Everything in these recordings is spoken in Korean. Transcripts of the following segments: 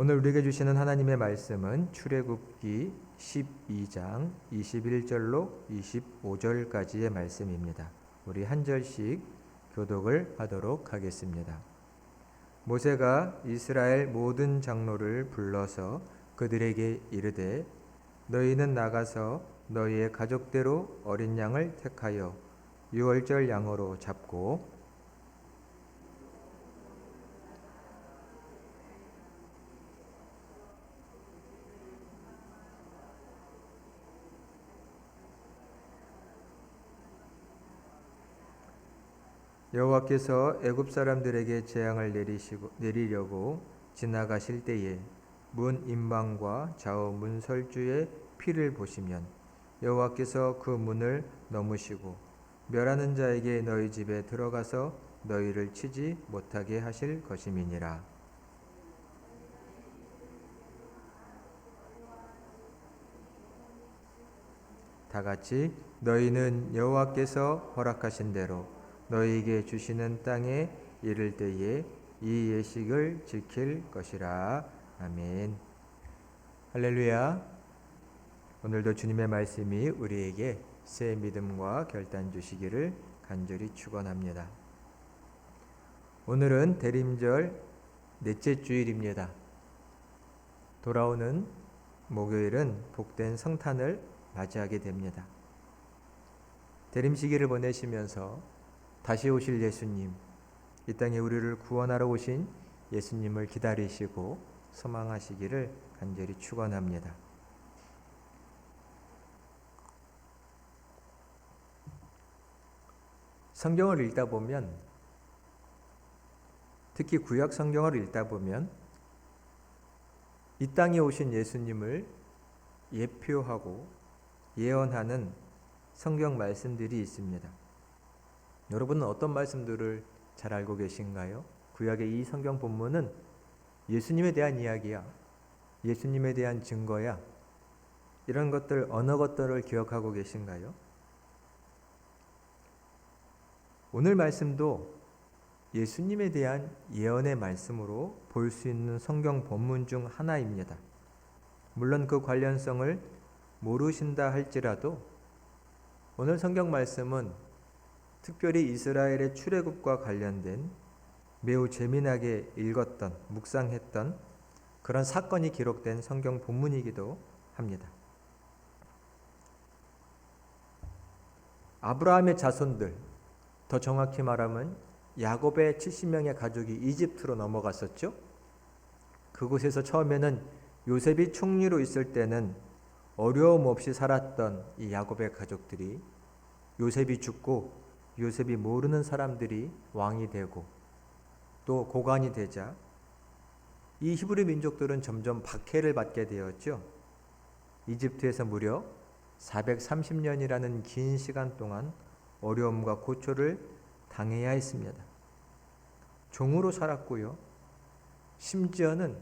오늘 우리에게 주시는 하나님의 말씀은 출애굽기 12장 21절로 25절까지의 말씀입니다. 우리 한 절씩 교독을 하도록 하겠습니다. 모세가 이스라엘 모든 장로를 불러서 그들에게 이르되 너희는 나가서 너희의 가족대로 어린 양을 택하여 유월절 양으로 잡고 여호와께서 애굽 사람들에게 재앙을 내리려고 지나가실 때에 문 임방과 좌우 문설주의 피를 보시면 여호와께서 그 문을 넘으시고 멸하는 자에게 너희 집에 들어가서 너희를 치지 못하게 하실 것임이니라. 다 같이 너희는 여호와께서 허락하신 대로 너희에게 주시는 땅에 이를 때에 이 예식을 지킬 것이라. 아멘. 할렐루야. 오늘도 주님의 말씀이 우리에게 새 믿음과 결단 주시기를 간절히 축원합니다. 오늘은 대림절 넷째 주일입니다. 돌아오는 목요일은 복된 성탄을 맞이하게 됩니다. 대림 시기를 보내시면서 다시 오실 예수님, 이 땅에 우리를 구원하러 오신 예수님을 기다리시고 소망하시기를 간절히 축원합니다. 성경을 읽다 보면, 특히 구약 성경을 읽다 보면 이 땅에 오신 예수님을 예표하고 예언하는 성경 말씀들이 있습니다. 여러분은 어떤 말씀들을 잘 알고 계신가요? 구약의 이 성경 본문은 예수님에 대한 이야기야. 예수님에 대한 증거야. 이런 것들, 어느 것들을 기억하고 계신가요? 오늘 말씀도 예수님에 대한 예언의 말씀으로 볼 수 있는 성경 본문 중 하나입니다. 물론 그 관련성을 모르신다 할지라도 오늘 성경 말씀은 특별히 이스라엘의 출애굽과 관련된 매우 재미나게 읽었던, 묵상했던 그런 사건이 기록된 성경 본문이기도 합니다. 아브라함의 자손들, 더 정확히 말하면 야곱의 70명의 가족이 이집트로 넘어갔었죠. 그곳에서 처음에는 요셉이 총리로 있을 때는 어려움 없이 살았던 이 야곱의 가족들이 요셉이 죽고 요셉이 모르는 사람들이 왕이 되고 또 고관이 되자 이 히브리 민족들은 점점 박해를 받게 되었죠. 이집트에서 무려 430년이라는 긴 시간 동안 어려움과 고초를 당해야 했습니다. 종으로 살았고요. 심지어는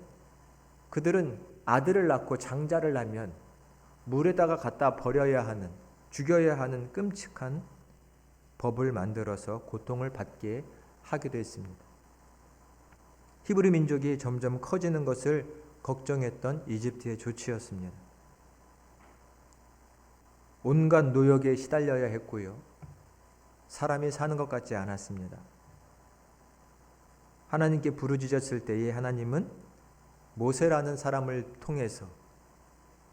그들은 아들을 낳고 장자를 낳으면 물에다가 갖다 버려야 하는, 죽여야 하는 끔찍한 법을 만들어서 고통을 받게 하기도 했습니다. 히브리 민족이 점점 커지는 것을 걱정했던 이집트의 조치였습니다. 온갖 노역에 시달려야 했고요. 사람이 사는 것 같지 않았습니다. 하나님께 부르짖었을 때에 하나님은 모세라는 사람을 통해서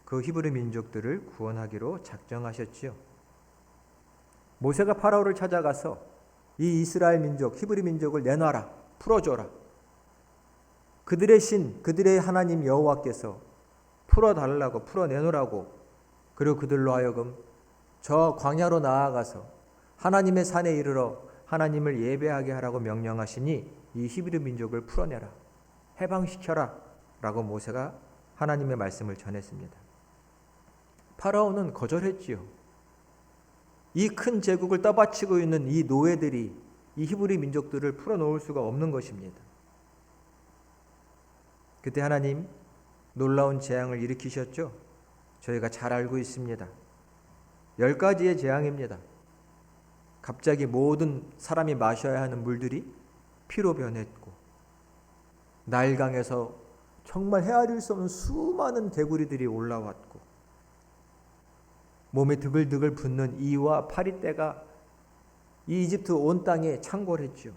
그 히브리 민족들을 구원하기로 작정하셨지요. 모세가 파라오를 찾아가서 이 이스라엘 민족, 히브리 민족을 내놔라, 풀어줘라. 그들의 신, 그들의 하나님 여호와께서 풀어달라고, 풀어내놓으라고, 그리고 그들로 하여금 저 광야로 나아가서 하나님의 산에 이르러 하나님을 예배하게 하라고 명령하시니 이 히브리 민족을 풀어내라, 해방시켜라 라고 모세가 하나님의 말씀을 전했습니다. 파라오는 거절했지요. 이 큰 제국을 떠받치고 있는 이 노예들이 이 히브리 민족들을 풀어놓을 수가 없는 것입니다. 그때 하나님 놀라운 재앙을 일으키셨죠. 저희가 잘 알고 있습니다. 10가지의 재앙입니다. 갑자기 모든 사람이 마셔야 하는 물들이 피로 변했고, 나일강에서 정말 헤아릴 수 없는 수많은 개구리들이 올라왔고 몸에 드글드글 붙는 이와 파리떼가 이 이집트 온 땅에 창궐했죠.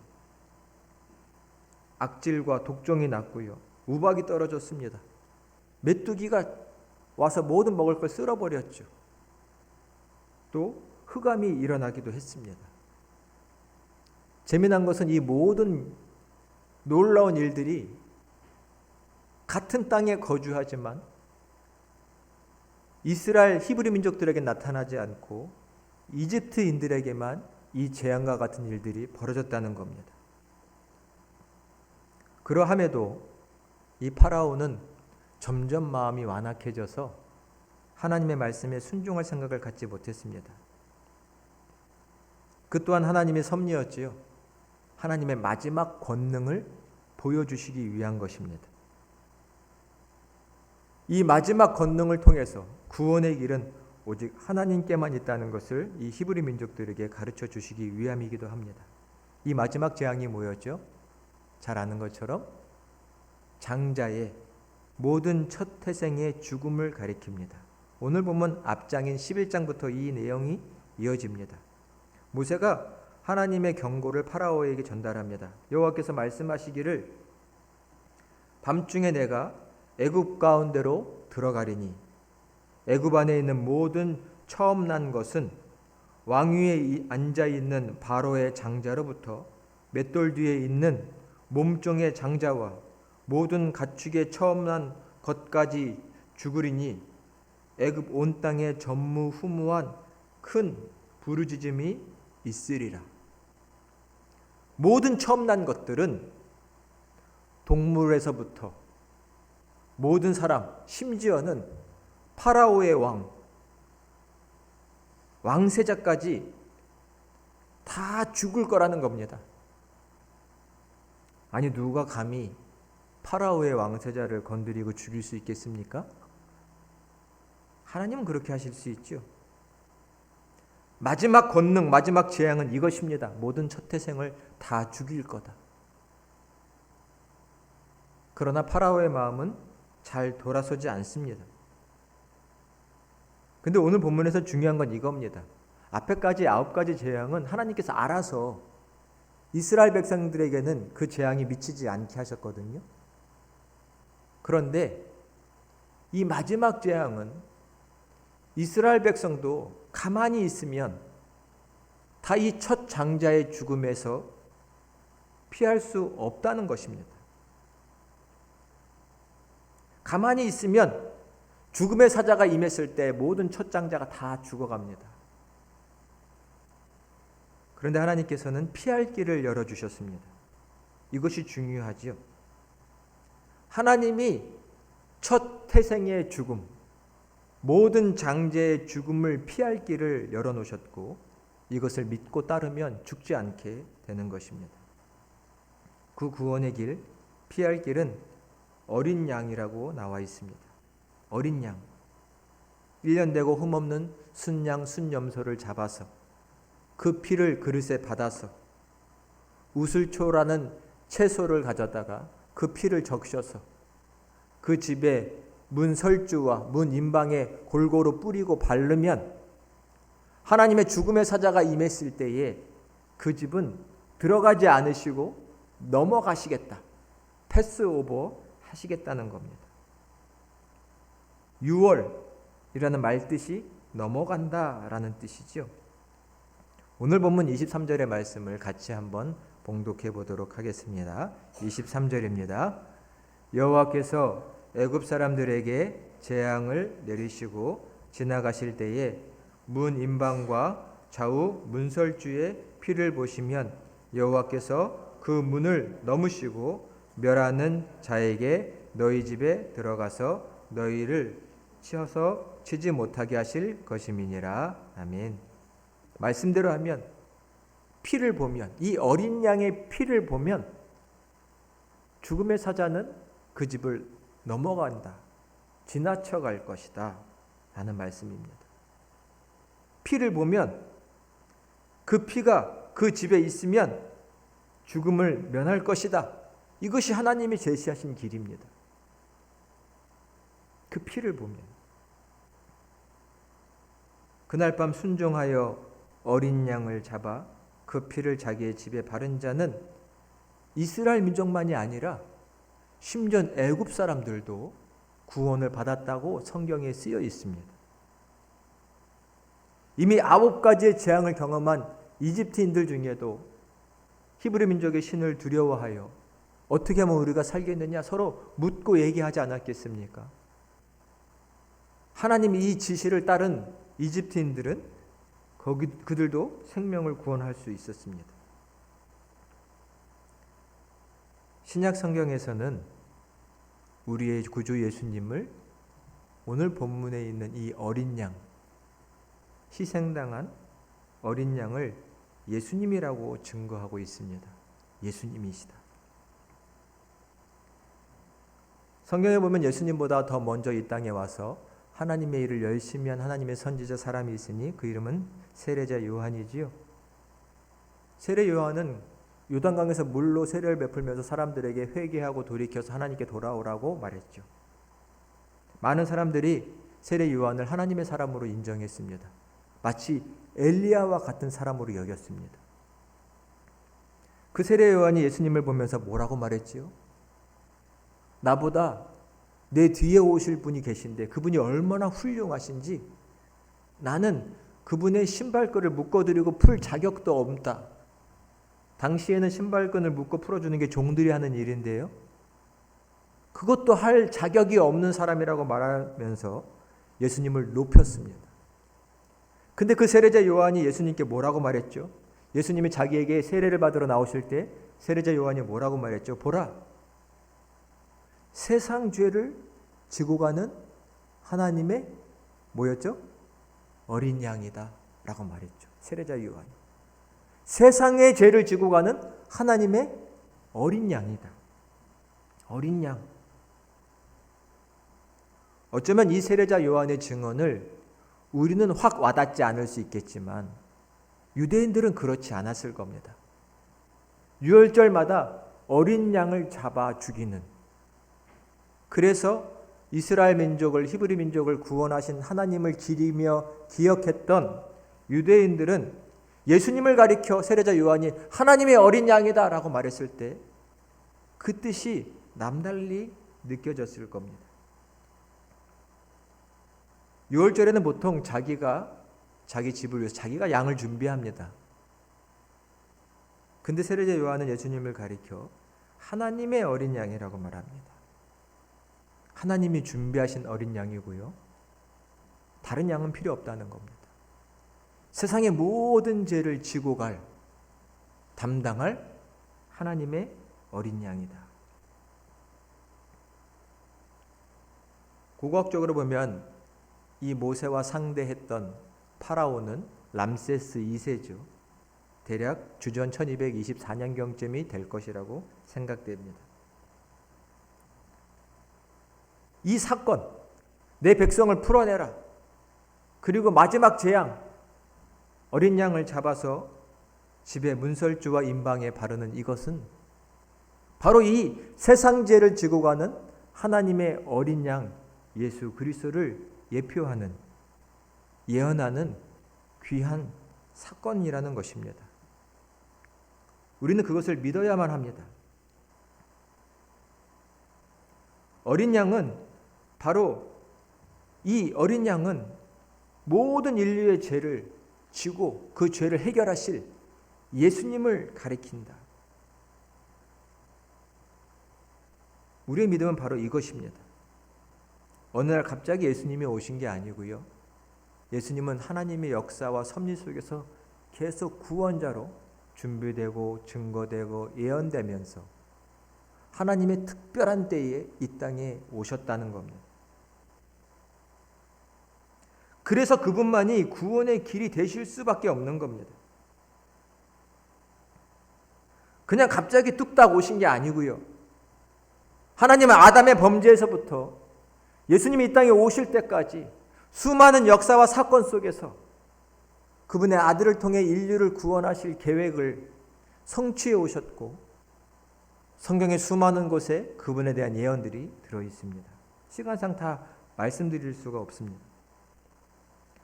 악질과 독종이 났고요. 우박이 떨어졌습니다. 메뚜기가 와서 모든 먹을 걸 쓸어버렸죠. 또 흑암이 일어나기도 했습니다. 재미난 것은 이 모든 놀라운 일들이 같은 땅에 거주하지만 이스라엘 히브리 민족들에게 나타나지 않고 이집트인들에게만 이 재앙과 같은 일들이 벌어졌다는 겁니다. 그러함에도 이 파라오는 점점 마음이 완악해져서 하나님의 말씀에 순종할 생각을 갖지 못했습니다. 그 또한 하나님의 섭리였지요. 하나님의 마지막 권능을 보여주시기 위한 것입니다. 이 마지막 권능을 통해서 구원의 길은 오직 하나님께만 있다는 것을 이 히브리 민족들에게 가르쳐 주시기 위함이기도 합니다. 이 마지막 재앙이 뭐였죠? 잘 아는 것처럼 장자의 모든 첫 태생의 죽음을 가리킵니다. 오늘 보면 앞장인 11장부터 이 내용이 이어집니다. 모세가 하나님의 경고를 파라오에게 전달합니다. 여호와께서 말씀하시기를 밤중에 내가 애굽 가운데로 들어가리니 애굽 안에 있는 모든 처음 난 것은 왕위에 앉아있는 바로의 장자로부터 맷돌 뒤에 있는 몸종의 장자와 모든 가축의 처음 난 것까지 죽으리니 애굽 온 땅에 전무후무한 큰 부르짖음이 있으리라. 모든 처음 난 것들은 동물에서부터 모든 사람, 심지어는 파라오의 왕세자까지 다 죽을 거라는 겁니다. 아니 누가 감히 파라오의 왕세자를 건드리고 죽일 수 있겠습니까? 하나님은 그렇게 하실 수 있죠. 마지막 권능, 마지막 재앙은 이것입니다. 모든 첫 태생을 다 죽일 거다. 그러나 파라오의 마음은 잘 돌아서지 않습니다. 근데 오늘 본문에서 중요한 건 이겁니다. 앞에까지 9가지 재앙은 하나님께서 알아서 이스라엘 백성들에게는 그 재앙이 미치지 않게 하셨거든요. 그런데 이 마지막 재앙은 이스라엘 백성도 가만히 있으면 다 이 첫 장자의 죽음에서 피할 수 없다는 것입니다. 가만히 있으면 죽음의 사자가 임했을 때 모든 첫 장자가 다 죽어갑니다. 그런데 하나님께서는 피할 길을 열어주셨습니다. 이것이 중요하지요. 하나님이 첫 태생의 죽음, 모든 장제의 죽음을 피할 길을 열어놓으셨고 이것을 믿고 따르면 죽지 않게 되는 것입니다. 그 구원의 길, 피할 길은 어린 양이라고 나와 있습니다. 어린 양, 1년 되고 흠없는 순양 순염소를 잡아서 그 피를 그릇에 받아서 우슬초라는 채소를 가져다가 그 피를 적셔서 그 집에 문 설주와 문 임방에 골고루 뿌리고 바르면 하나님의 죽음의 사자가 임했을 때에 그 집은 들어가지 않으시고 넘어가시겠다. 패스오버 하시겠다는 겁니다. 6월이라는 말뜻이 넘어간다라는 뜻이죠. 오늘 본문 23절의 말씀을 같이 한번 봉독해 보도록 하겠습니다. 23절입니다. 여호와께서 애굽 사람들에게 재앙을 내리시고 지나가실 때에 문 임방과 좌우 문설주의 피를 보시면 여호와께서 그 문을 넘으시고 멸하는 자에게 너희 집에 들어가서 너희를 치어서 치지 못하게 하실 것임이니라. 아멘. 말씀대로 하면 피를 보면, 이 어린 양의 피를 보면 죽음의 사자는 그 집을 넘어간다, 지나쳐갈 것이다 라는 말씀입니다. 피를 보면 그 피가 그 집에 있으면 죽음을 면할 것이다. 이것이 하나님이 제시하신 길입니다. 그 피를 보면 그날 밤 순종하여 어린 양을 잡아 그 피를 자기의 집에 바른 자는 이스라엘 민족만이 아니라 심지어 애굽 사람들도 구원을 받았다고 성경에 쓰여 있습니다. 이미 9가지의 재앙을 경험한 이집트인들 중에도 히브리 민족의 신을 두려워하여 어떻게 하면 우리가 살겠느냐 서로 묻고 얘기하지 않았겠습니까? 하나님이 이 지시를 따른 이집트인들은 그들도 생명을 구원할 수 있었습니다. 신약 성경에서는 우리의 구주 예수님을 오늘 본문에 있는 이 어린 양, 희생당한 어린 양을 예수님이라고 증거하고 있습니다. 예수님이시다. 성경에 보면 예수님보다 더 먼저 이 땅에 와서 하나님의 일을 열심히 한 하나님의 선지자 사람이 있으니 그 이름은 세례자 요한이지요. 세례 요한은 요단강에서 물로 세례를 베풀면서 사람들에게 회개하고 돌이켜서 하나님께 돌아오라고 말했죠. 많은 사람들이 세례 요한을 하나님의 사람으로 인정했습니다. 마치 엘리야와 같은 사람으로 여겼습니다. 그 세례 요한이 예수님을 보면서 뭐라고 말했지요? 나보다 내 뒤에 오실 분이 계신데 그분이 얼마나 훌륭하신지 나는 그분의 신발끈을 묶어드리고 풀 자격도 없다. 당시에는 신발끈을 묶어 풀어주는 게 종들이 하는 일인데요. 그것도 할 자격이 없는 사람이라고 말하면서 예수님을 높였습니다. 근데 그 세례자 요한이 예수님께 뭐라고 말했죠? 예수님이 자기에게 세례를 받으러 나오실 때 세례자 요한이 뭐라고 말했죠? 보라, 세상 죄를 지고 가는 하나님의 뭐였죠? 어린 양이다 라고 말했죠. 세례자 요한이. 세상의 죄를 지고 가는 하나님의 어린 양이다. 어린 양. 어쩌면 이 세례자 요한의 증언을 우리는 확 와닿지 않을 수 있겠지만 유대인들은 그렇지 않았을 겁니다. 유월절마다 어린 양을 잡아 죽이는, 그래서 이스라엘 민족을, 히브리 민족을 구원하신 하나님을 기리며 기억했던 유대인들은 예수님을 가리켜 세례자 요한이 하나님의 어린 양이다 라고 말했을 때 그 뜻이 남달리 느껴졌을 겁니다. 유월절에는 보통 자기 집을 위해서 자기가 양을 준비합니다. 근데 세례자 요한은 예수님을 가리켜 하나님의 어린 양이라고 말합니다. 하나님이 준비하신 어린 양이고요. 다른 양은 필요 없다는 겁니다. 세상의 모든 죄를 지고 담당할 하나님의 어린 양이다. 고고학적으로 보면 이 모세와 상대했던 파라오는 람세스 2세죠. 대략 주전 1224년경쯤이 될 것이라고 생각됩니다. 이 사건, 내 백성을 풀어내라. 그리고 마지막 재앙, 어린 양을 잡아서 집에 문설주와 임방에 바르는 이것은 바로 이 세상 죄를 지고 가는 하나님의 어린 양 예수 그리스도를 예표하는, 예언하는 귀한 사건이라는 것입니다. 우리는 그것을 믿어야만 합니다. 어린 양은 바로 이 어린 양은 모든 인류의 죄를 지고 그 죄를 해결하실 예수님을 가리킨다. 우리의 믿음은 바로 이것입니다. 어느 날 갑자기 예수님이 오신 게 아니고요. 예수님은 하나님의 역사와 섭리 속에서 계속 구원자로 준비되고 증거되고 예언되면서 하나님의 특별한 때에 이 땅에 오셨다는 겁니다. 그래서 그분만이 구원의 길이 되실 수밖에 없는 겁니다. 그냥 갑자기 뚝딱 오신 게 아니고요. 하나님은 아담의 범죄에서부터 예수님이 이 땅에 오실 때까지 수많은 역사와 사건 속에서 그분의 아들을 통해 인류를 구원하실 계획을 성취해 오셨고 성경의 수많은 곳에 그분에 대한 예언들이 들어있습니다. 시간상 다 말씀드릴 수가 없습니다.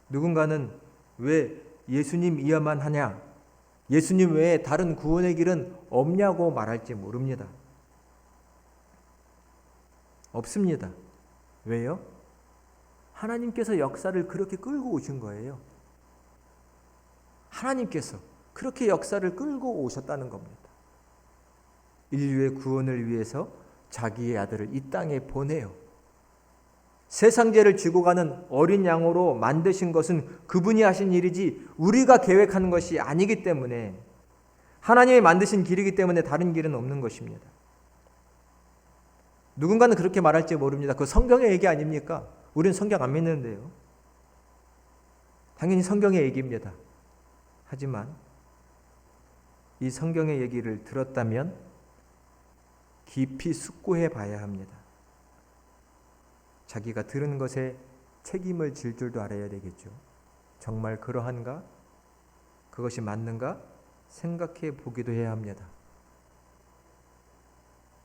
누군가는 왜 예수님이야만 하냐, 예수님 외에 다른 구원의 길은 없냐고 말할지 모릅니다. 없습니다. 왜요? 하나님께서 역사를 그렇게 끌고 오신 거예요. 하나님께서 그렇게 역사를 끌고 오셨다는 겁니다. 인류의 구원을 위해서 자기의 아들을 이 땅에 보내요. 세상 죄를 지고 가는 어린 양으로 만드신 것은 그분이 하신 일이지 우리가 계획한 것이 아니기 때문에, 하나님이 만드신 길이기 때문에 다른 길은 없는 것입니다. 누군가는 그렇게 말할지 모릅니다. 그 성경의 얘기 아닙니까? 우리는 성경 안 믿는데요. 당연히 성경의 얘기입니다. 하지만 이 성경의 얘기를 들었다면 깊이 숙고해 봐야 합니다. 자기가 들은 것에 책임을 질 줄도 알아야 되겠죠. 정말 그러한가? 그것이 맞는가? 생각해 보기도 해야 합니다.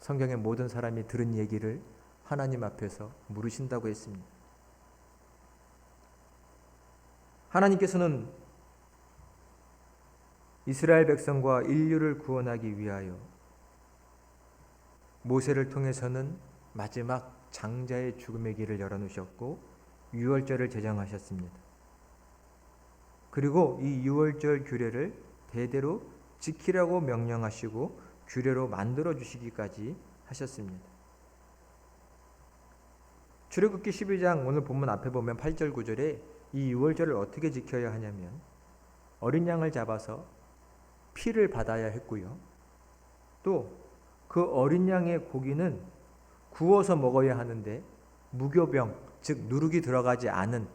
성경의 모든 사람이 들은 얘기를 하나님 앞에서 물으신다고 했습니다. 하나님께서는 이스라엘 백성과 인류를 구원하기 위하여 모세를 통해서는 마지막 장자의 죽음의 길을 열어놓으셨고 유월절을 제정하셨습니다. 그리고 이 유월절 규례를 대대로 지키라고 명령하시고 규례로 만들어 주시기까지 하셨습니다. 출애굽기 12장 오늘 본문 앞에 보면 8절 9절에 이 유월절을 어떻게 지켜야 하냐면 어린 양을 잡아서 피를 받아야 했고요. 또 그 어린 양의 고기는 구워서 먹어야 하는데 무교병, 즉 누룩이 들어가지 않은,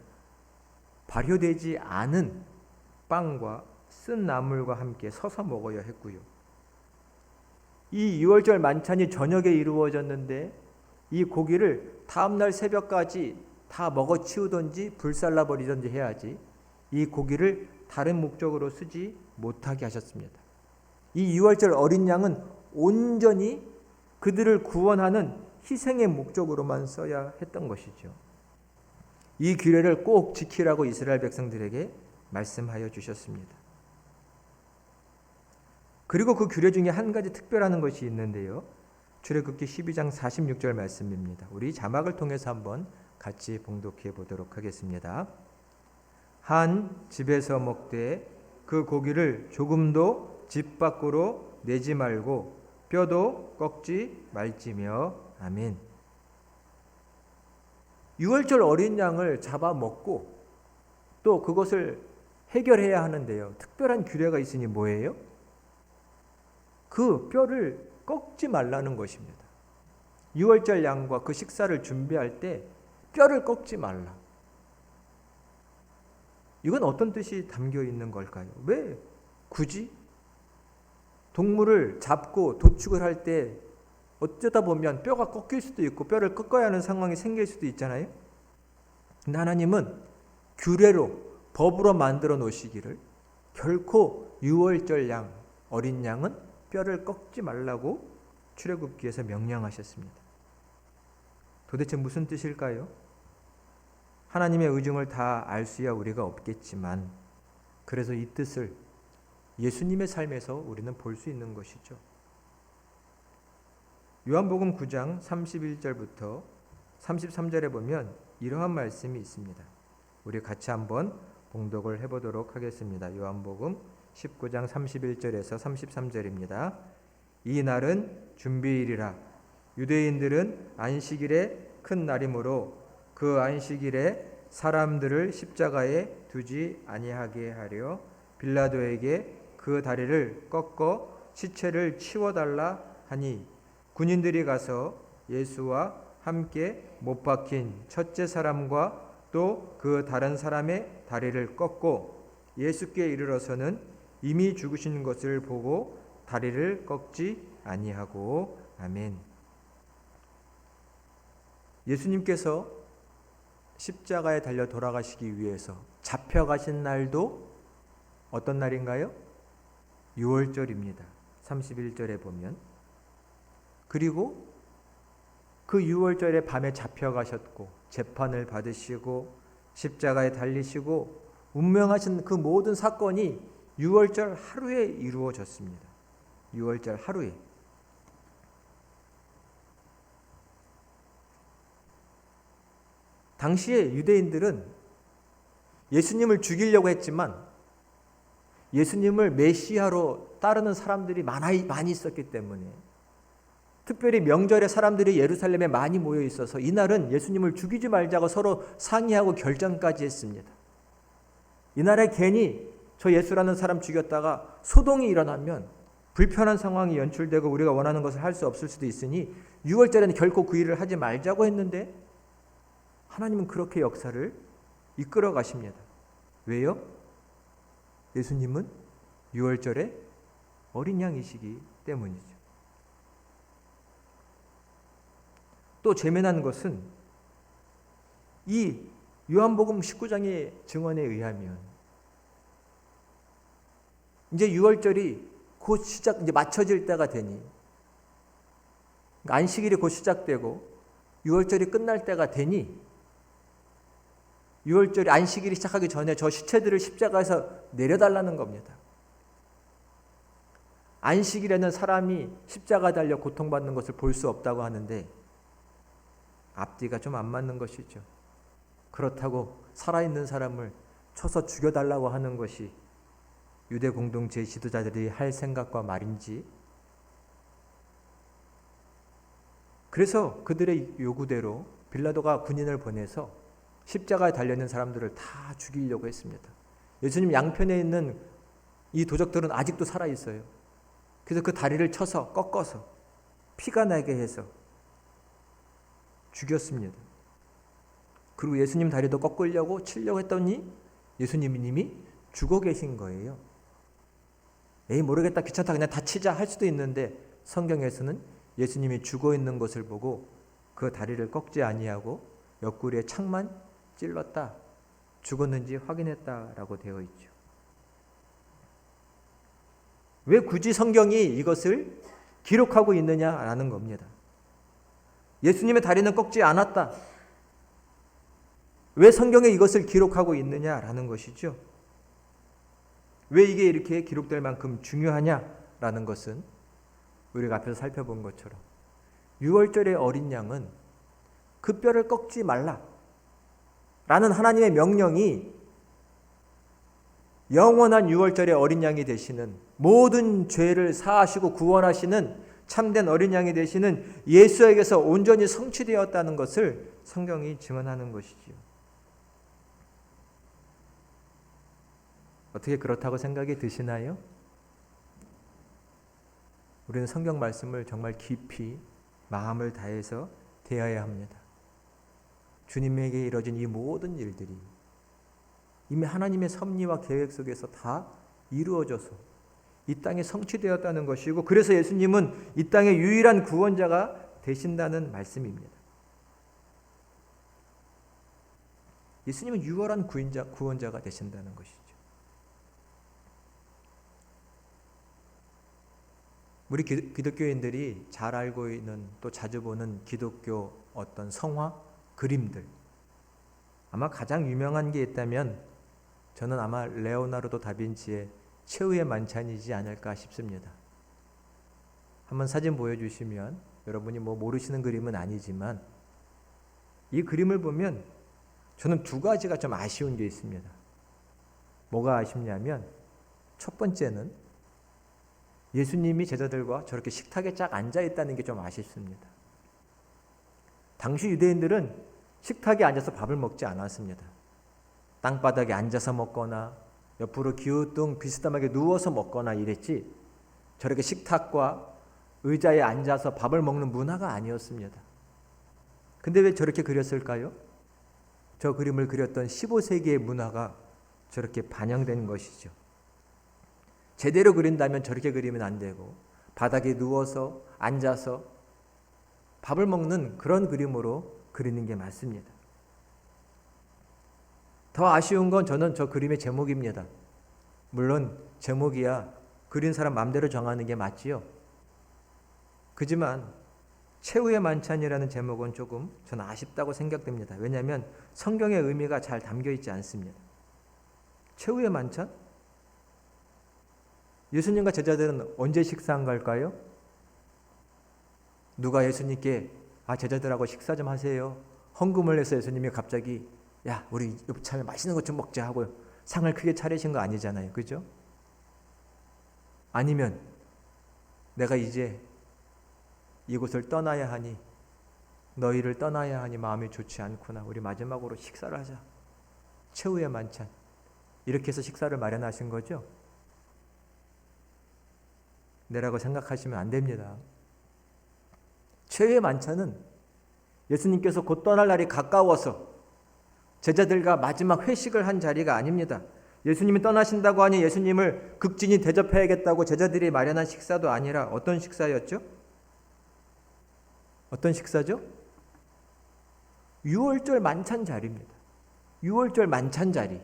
발효되지 않은 빵과 쓴 나물과 함께 서서 먹어야 했고요. 이 유월절 만찬이 저녁에 이루어졌는데 이 고기를 다음날 새벽까지 다 먹어치우든지 불살라버리든지 해야지 이 고기를 다른 목적으로 쓰지 못하게 하셨습니다. 이 유월절 어린 양은 온전히 그들을 구원하는 희생의 목적으로만 써야 했던 것이죠. 이 규례를 꼭 지키라고 이스라엘 백성들에게 말씀하여 주셨습니다. 그리고 그 규례 중에 한 가지 특별한 것이 있는데요. 출애굽기 12장 46절 말씀입니다. 우리 자막을 통해서 한번 같이 봉독해 보도록 하겠습니다. 한 집에서 먹되 그 고기를 조금도 집 밖으로 내지 말고 뼈도 꺾지 말지며. 아멘. 유월절 어린 양을 잡아 먹고 또 그것을 해결해야 하는데요. 특별한 규례가 있으니 뭐예요? 그 뼈를 꺾지 말라는 것입니다. 유월절 양과 그 식사를 준비할 때 뼈를 꺾지 말라. 이건 어떤 뜻이 담겨 있는 걸까요? 왜 굳이 동물을 잡고 도축을 할 때 어쩌다 보면 뼈가 꺾일 수도 있고 뼈를 꺾어야 하는 상황이 생길 수도 있잖아요. 근데 하나님은 규례로, 법으로 만들어 놓으시기를 결코 유월절 양, 어린 양은 뼈를 꺾지 말라고 출애굽기에서 명령하셨습니다. 도대체 무슨 뜻일까요? 하나님의 의중을 다 알 수야 우리가 없겠지만 그래서 이 뜻을 예수님의 삶에서 우리는 볼 수 있는 것이죠. 요한복음 9장 31절부터 33절에 보면 이러한 말씀이 있습니다. 우리 같이 한번 봉독을 해보도록 하겠습니다. 요한복음 19장 31절에서 33절입니다. 이 날은 준비일이라. 유대인들은 안식일에 큰 날이므로 그 안식일에 사람들을 십자가에 두지 아니하게 하려 빌라도에게 그 다리를 꺾어 시체를 치워달라 하니 군인들이 가서 예수와 함께 못 박힌 첫째 사람과 또 그 다른 사람의 다리를 꺾고 예수께 이르러서는 이미 죽으신 것을 보고 다리를 꺾지 아니하고. 아멘. 예수님께서 십자가에 달려 돌아가시기 위해서 잡혀가신 날도 어떤 날인가요? 유월절입니다. 31절에 보면. 그리고 그 6월절에 밤에 잡혀가셨고 재판을 받으시고 십자가에 달리시고 운명하신 그 모든 사건이 6월절 하루에 이루어졌습니다. 6월절 하루에. 당시에 유대인들은 예수님을 죽이려고 했지만 예수님을 메시아로 따르는 사람들이 많이 있었기 때문에, 특별히 명절에 사람들이 예루살렘에 많이 모여 있어서 이날은 예수님을 죽이지 말자고 서로 상의하고 결정까지 했습니다. 이날에 괜히 저 예수라는 사람 죽였다가 소동이 일어나면 불편한 상황이 연출되고 우리가 원하는 것을 할 수 없을 수도 있으니 6월절에는 결코 그 일을 하지 말자고 했는데 하나님은 그렇게 역사를 이끌어 가십니다. 왜요? 예수님은 6월절에 어린 양이시기 때문이죠. 또 재미난 것은 이 요한복음 19장의 증언에 의하면 이제 6월절이 곧 이제 맞춰질 때가 되니, 안식일이 곧 시작되고 6월절이 끝날 때가 되니 6월절이 안식일이 시작하기 전에 저 시체들을 십자가에서 내려달라는 겁니다. 안식일에는 사람이 십자가 달려 고통받는 것을 볼 수 없다고 하는데 앞뒤가 좀 안 맞는 것이죠. 그렇다고 살아있는 사람을 쳐서 죽여달라고 하는 것이 유대 공동체 지도자들이 할 생각과 말인지, 그래서 그들의 요구대로 빌라도가 군인을 보내서 십자가에 달려있는 사람들을 다 죽이려고 했습니다. 예수님 양편에 있는 이 도적들은 아직도 살아있어요. 그래서 그 다리를 쳐서 꺾어서 피가 나게 해서 죽였습니다. 그리고 예수님 다리도 꺾으려고 치려고 했더니 예수님이 죽어 계신 거예요. 에이 모르겠다, 귀찮다, 그냥 다치자 할 수도 있는데 성경에서는 예수님이 죽어 있는 것을 보고 그 다리를 꺾지 아니하고 옆구리에 창만 찔렀다, 죽었는지 확인했다라고 되어 있죠. 왜 굳이 성경이 이것을 기록하고 있느냐라는 겁니다. 예수님의 다리는 꺾지 않았다. 왜 성경에 이것을 기록하고 있느냐라는 것이죠. 왜 이게 이렇게 기록될 만큼 중요하냐라는 것은 우리가 앞에서 살펴본 것처럼 6월절의 어린 양은 그 뼈를 꺾지 말라 라는 하나님의 명령이 영원한 6월절의 어린 양이 되시는, 모든 죄를 사하시고 구원하시는 참된 어린 양이 되시는 예수에게서 온전히 성취되었다는 것을 성경이 증언하는 것이지요. 어떻게 그렇다고 생각이 드시나요? 우리는 성경 말씀을 정말 깊이 마음을 다해서 대해야 합니다. 주님에게 이뤄진 이 모든 일들이 이미 하나님의 섭리와 계획 속에서 다 이루어져서 이 땅에 성취되었다는 것이고, 그래서 예수님은 이 땅의 유일한 구원자가 되신다는 말씀입니다. 예수님은 유일한 구원자가 되신다는 것이죠. 우리 기독교인들이 잘 알고 있는, 또 자주 보는 기독교 어떤 성화 그림들, 아마 가장 유명한 게 있다면 저는 아마 레오나르도 다빈치의 최후의 만찬이지 않을까 싶습니다. 한번 사진 보여주시면, 여러분이 뭐 모르시는 그림은 아니지만 이 그림을 보면 저는 두 가지가 좀 아쉬운 게 있습니다. 뭐가 아쉽냐면, 첫 번째는 예수님이 제자들과 저렇게 식탁에 쫙 앉아 있다는 게 좀 아쉽습니다. 당시 유대인들은 식탁에 앉아서 밥을 먹지 않았습니다. 땅바닥에 앉아서 먹거나 옆으로 기우뚱 비스듬하게 누워서 먹거나 이랬지, 저렇게 식탁과 의자에 앉아서 밥을 먹는 문화가 아니었습니다. 근데 왜 저렇게 그렸을까요? 저 그림을 그렸던 15세기의 문화가 저렇게 반영된 것이죠. 제대로 그린다면 저렇게 그리면 안 되고 바닥에 누워서 앉아서 밥을 먹는 그런 그림으로 그리는 게 맞습니다. 더 아쉬운 건 저는 저 그림의 제목입니다. 물론 제목이야 그린 사람 마음대로 정하는 게 맞지요. 그지만 최후의 만찬이라는 제목은 조금 저는 아쉽다고 생각됩니다. 왜냐하면 성경의 의미가 잘 담겨 있지 않습니다. 최후의 만찬? 예수님과 제자들은 언제 식사한 걸까요? 누가 예수님께 제자들하고 식사 좀 하세요. 헌금을 해서 예수님이 갑자기 야 우리 이참에 맛있는 것 좀 먹자 하고 상을 크게 차리신 거 아니잖아요. 그죠? 아니면 내가 이제 이곳을 떠나야 하니 너희를 떠나야 하니 마음이 좋지 않구나. 우리 마지막으로 식사를 하자. 최후의 만찬. 이렇게 해서 식사를 마련하신 거죠? 네라고 생각하시면 안 됩니다. 최후의 만찬은 예수님께서 곧 떠날 날이 가까워서 제자들과 마지막 회식을 한 자리가 아닙니다. 예수님이 떠나신다고 하니 예수님을 극진히 대접해야겠다고 제자들이 마련한 식사도 아니라 어떤 식사였죠? 어떤 식사죠? 유월절 만찬 자리입니다. 유월절 만찬 자리.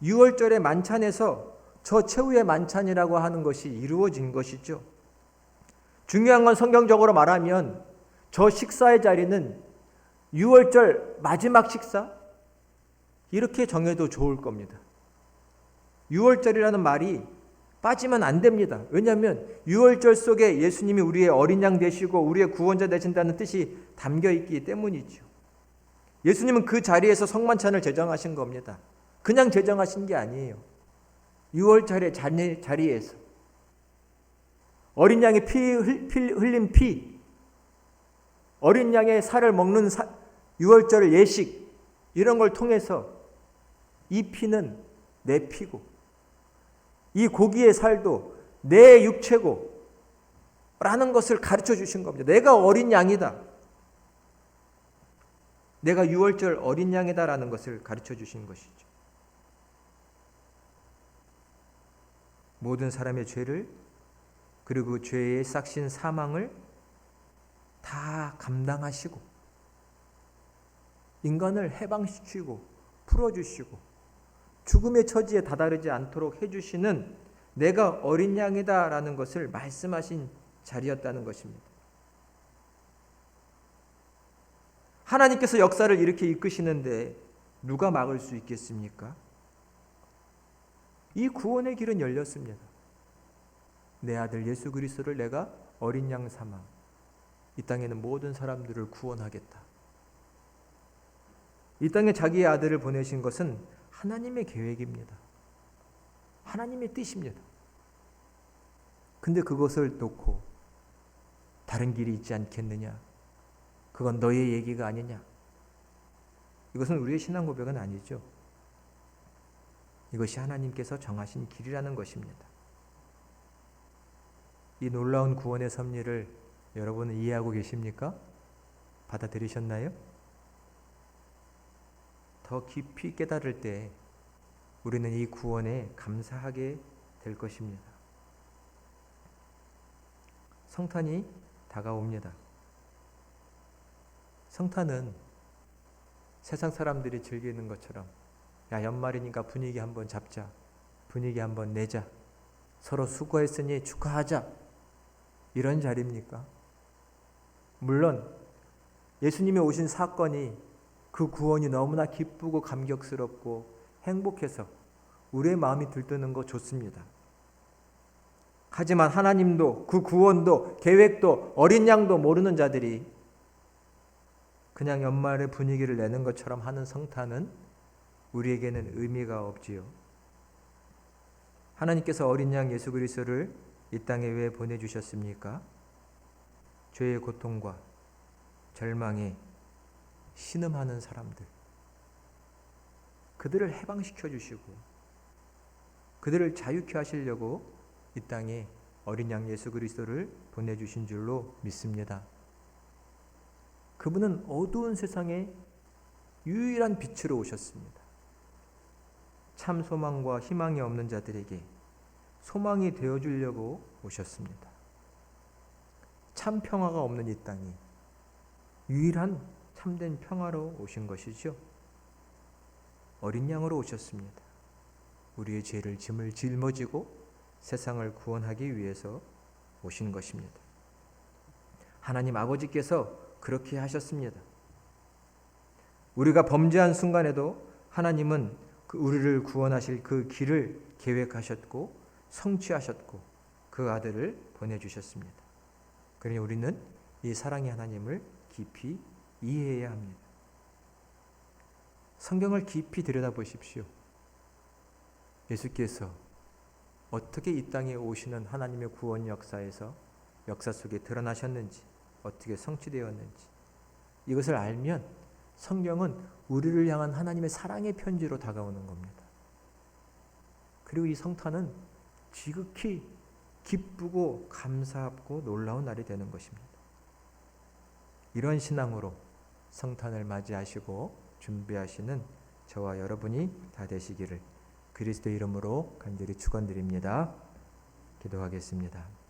유월절의 만찬에서 저 최후의 만찬이라고 하는 것이 이루어진 것이죠. 중요한 건 성경적으로 말하면 저 식사의 자리는 유월절 마지막 식사? 이렇게 정해도 좋을 겁니다. 유월절이라는 말이 빠지면 안 됩니다. 왜냐하면 유월절 속에 예수님이 우리의 어린 양 되시고 우리의 구원자 되신다는 뜻이 담겨 있기 때문이죠. 예수님은 그 자리에서 성만찬을 제정하신 겁니다. 그냥 제정하신 게 아니에요. 유월절의 자리에서 어린 양의 흘린 피, 어린 양의 살을 먹는 유월절 예식 이런 걸 통해서 이 피는 내 피고 이 고기의 살도 내 육체고 라는 것을 가르쳐 주신 겁니다. 내가 어린 양이다. 내가 유월절 어린 양이다 라는 것을 가르쳐 주신 것이죠. 모든 사람의 죄를 그리고 죄의 싹신 사망을 다 감당하시고 인간을 해방시키고 풀어주시고 죽음의 처지에 다다르지 않도록 해주시는 내가 어린 양이다 라는 것을 말씀하신 자리였다는 것입니다. 하나님께서 역사를 이렇게 이끄시는데 누가 막을 수 있겠습니까? 이 구원의 길은 열렸습니다. 내 아들 예수 그리스도를 내가 어린 양 삼아 이 땅에는 모든 사람들을 구원하겠다. 이 땅에 자기의 아들을 보내신 것은 하나님의 계획입니다. 하나님의 뜻입니다. 근데 그것을 놓고 다른 길이 있지 않겠느냐? 그건 너의 얘기가 아니냐? 이것은 우리의 신앙 고백은 아니죠. 이것이 하나님께서 정하신 길이라는 것입니다. 이 놀라운 구원의 섭리를 여러분은 이해하고 계십니까? 받아들이셨나요? 더 깊이 깨달을 때 우리는 이 구원에 감사하게 될 것입니다. 성탄이 다가옵니다. 성탄은 세상 사람들이 즐기는 것처럼 야 연말이니까 분위기 한번 잡자. 분위기 한번 내자. 서로 수고했으니 축하하자. 이런 자리입니까? 물론 예수님이 오신 사건이 그 구원이 너무나 기쁘고 감격스럽고 행복해서 우리의 마음이 들뜨는 거 좋습니다. 하지만 하나님도 그 구원도 계획도 어린 양도 모르는 자들이 그냥 연말의 분위기를 내는 것처럼 하는 성탄은 우리에게는 의미가 없지요. 하나님께서 어린 양 예수 그리스도를 이 땅에 왜 보내주셨습니까? 죄의 고통과 절망에 신음하는 사람들, 그들을 해방시켜 주시고 그들을 자유케 하시려고 이 땅에 어린 양 예수 그리스도를 보내주신 줄로 믿습니다. 그분은 어두운 세상에 유일한 빛으로 오셨습니다. 참 소망과 희망이 없는 자들에게 소망이 되어주려고 오셨습니다. 참 평화가 없는 이 땅이 유일한 참된 평화로 오신 것이죠. 어린 양으로 오셨습니다. 우리의 죄를 짐을 짊어지고 세상을 구원하기 위해서 오신 것입니다. 하나님 아버지께서 그렇게 하셨습니다. 우리가 범죄한 순간에도 하나님은 우리를 구원하실 그 길을 계획하셨고 성취하셨고 그 아들을 보내주셨습니다. 그러니 우리는 이 사랑의 하나님을 깊이 이해해야 합니다. 성경을 깊이 들여다보십시오. 예수께서 어떻게 이 땅에 오시는 하나님의 구원 역사 속에 드러나셨는지, 어떻게 성취되었는지 이것을 알면 성경은 우리를 향한 하나님의 사랑의 편지로 다가오는 겁니다. 그리고 이 성탄은 지극히 기쁘고 감사하고 놀라운 날이 되는 것입니다. 이런 신앙으로 성탄을 맞이하시고 준비하시는 저와 여러분이 다 되시기를 그리스도의 이름으로 간절히 축원드립니다. 기도하겠습니다.